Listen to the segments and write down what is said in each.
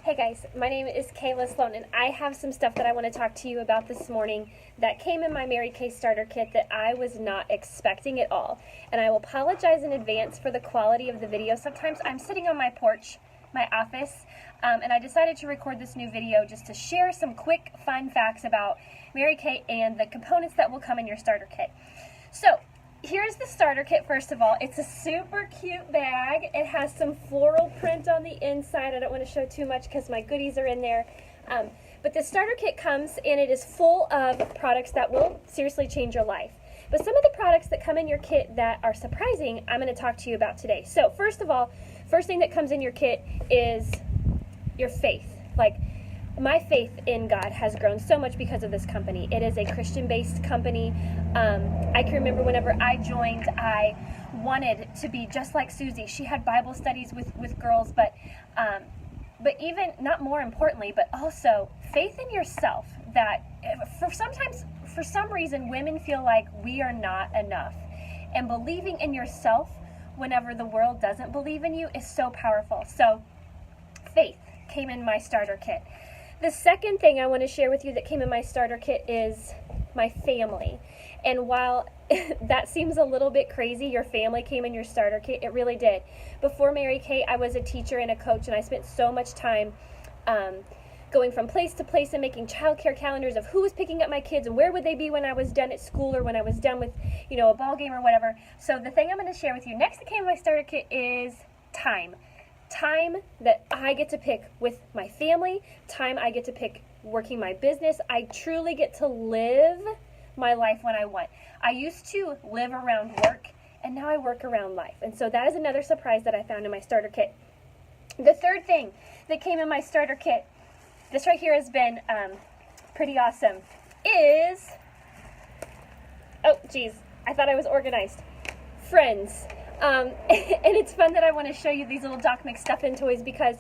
Hey guys, my name is Kayla Sloan, and I have some stuff that I want to talk to you about this morning that came in my Mary Kay starter kit that I was not expecting at all. And I will apologize in advance for the quality of the video. Sometimes I'm sitting on my porch, my office, and I decided to record this new video just to share some quick fun facts about Mary Kay and the components that will come in your starter kit. So, here's the starter kit. First of all, it's a super cute bag. It has some floral print on the inside. I don't want to show too much because my goodies are in there. But the starter kit comes and it is full of products that will seriously change your life. But some of the products that come in your kit that are surprising, I'm going to talk to you about today. So first of all, first thing that comes in your kit is your faith. Like, my faith in God has grown so much because of this company. It is a Christian-based company. I can remember whenever I joined, I wanted to be just like Susie. She had Bible studies with girls, but even, not more importantly, but also faith in yourself. That for some reason, women feel like we are not enough. And believing in yourself whenever the world doesn't believe in you is so powerful. So faith came in my starter kit. The second thing I want to share with you that came in my starter kit is my family. And while that seems a little bit crazy, your family came in your starter kit, it really did. Before Mary Kay, I was a teacher and a coach, and I spent so much time going from place to place and making childcare calendars of who was picking up my kids and where would they be when I was done at school or when I was done with, a ball game or whatever. So the thing I'm going to share with you next that came in my starter kit is time. Time that I get to pick with my family, time I get to pick working my business. I truly get to live my life when I want. I used to live around work, and now I work around life. And so that is another surprise that I found in my starter kit. The third thing that came in my starter kit, this right here has been pretty awesome, is, oh geez, I thought I was organized. Friends. And it's fun that I want to show you these little Doc McStuffin toys because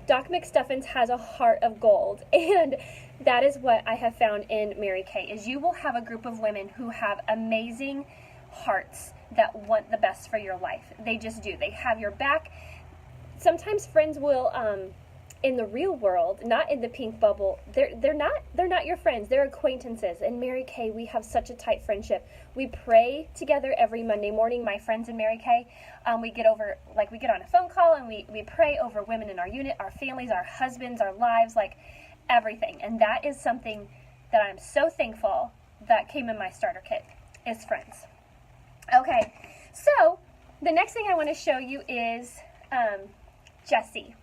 Doc McStuffins has a heart of gold. And that is what I have found in Mary Kay, is you will have a group of women who have amazing hearts that want the best for your life. They just do. They have your back. Sometimes friends will, in the real world, not in the pink bubble, they're not your friends, they're acquaintances. In Mary Kay, we have such a tight friendship. We pray together every Monday morning, my friends in Mary Kay. We get on a phone call and we pray over women in our unit, our families, our husbands, our lives, like everything. And that is something that I'm so thankful that came in my starter kit, is friends. Okay, so the next thing I want to show you is Jessie.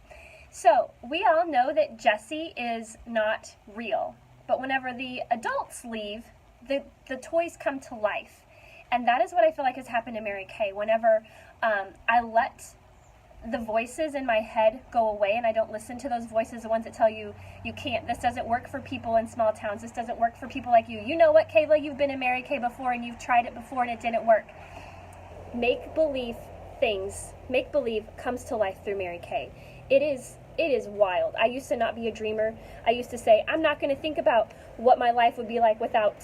So, we all know that Jessie is not real, but whenever the adults leave, the toys come to life. And that is what I feel like has happened to Mary Kay. Whenever I let the voices in my head go away and I don't listen to those voices, the ones that tell you, you can't, this doesn't work for people in small towns, this doesn't work for people like you. You know what, Kayla, you've been in Mary Kay before and you've tried it before and it didn't work. Make-believe things, make-believe comes to life through Mary Kay. It is wild. I used to not be a dreamer. I used to say, I'm not going to think about what my life would be like without,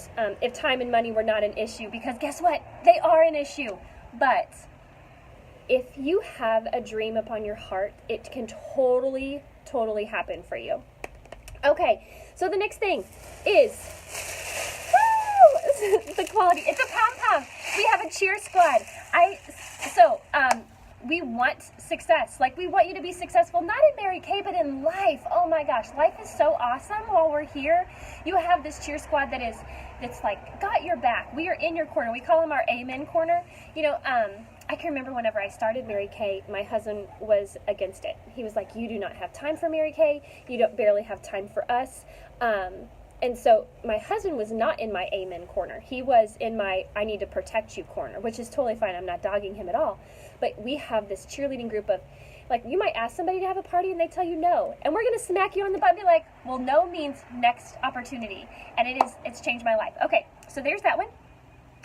if time and money were not an issue, because guess what? They are an issue. But if you have a dream upon your heart, it can totally happen for you. Okay, so the next thing is, the quality. It's a pom-pom. We have a cheer squad. We want success. Like, we want you to be successful, not in Mary Kay, but in life. Oh my gosh, life is so awesome while we're here. You have this cheer squad that's like, got your back. We are in your corner. We call them our amen corner. I can remember whenever I started Mary Kay, my husband was against it. He was like, you do not have time for Mary Kay. You don't barely have time for us. And so my husband was not in my amen corner. He was in my I need to protect you corner, which is totally fine. I'm not dogging him at all. But we have this cheerleading group of, like, you might ask somebody to have a party and they tell you no. And we're going to smack you on the butt and be like, well, no means next opportunity. And it's changed my life. Okay, so there's that one.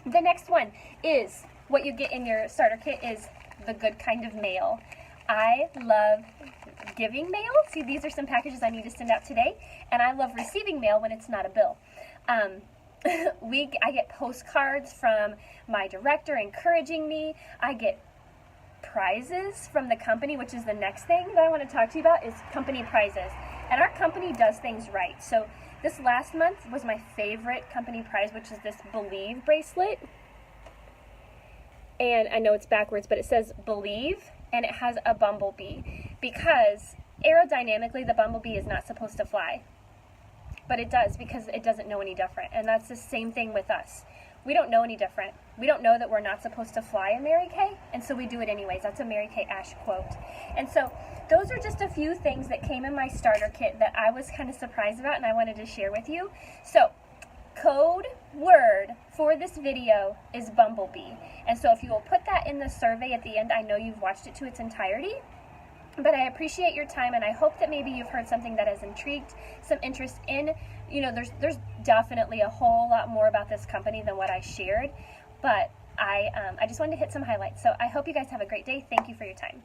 The next one is what you get in your starter kit is the good kind of mail. I love giving mail. See, these are some packages I need to send out today. And I love receiving mail when it's not a bill. I get postcards from my director encouraging me. I get prizes from the company, which is the next thing that I want to talk to you about, is company prizes. And our company does things right. So this last month was my favorite company prize, which is this Believe bracelet. And I know it's backwards, but it says Believe, and it has a bumblebee, because aerodynamically the bumblebee is not supposed to fly, but it does, because it doesn't know any different. And that's the same thing with us. We don't know any different. We don't know that we're not supposed to fly in Mary Kay, and so we do it anyways. That's a Mary Kay Ash quote. And so those are just a few things that came in my starter kit that I was kind of surprised about, and I wanted to share with you. So code word for this video is bumblebee. And so if you will put that in the survey at the end, I know you've watched it to its entirety. But I appreciate your time, and I hope that maybe you've heard something that has intrigued some interest in, there's definitely a whole lot more about this company than what I shared, but I just wanted to hit some highlights. So I hope you guys have a great day. Thank you for your time.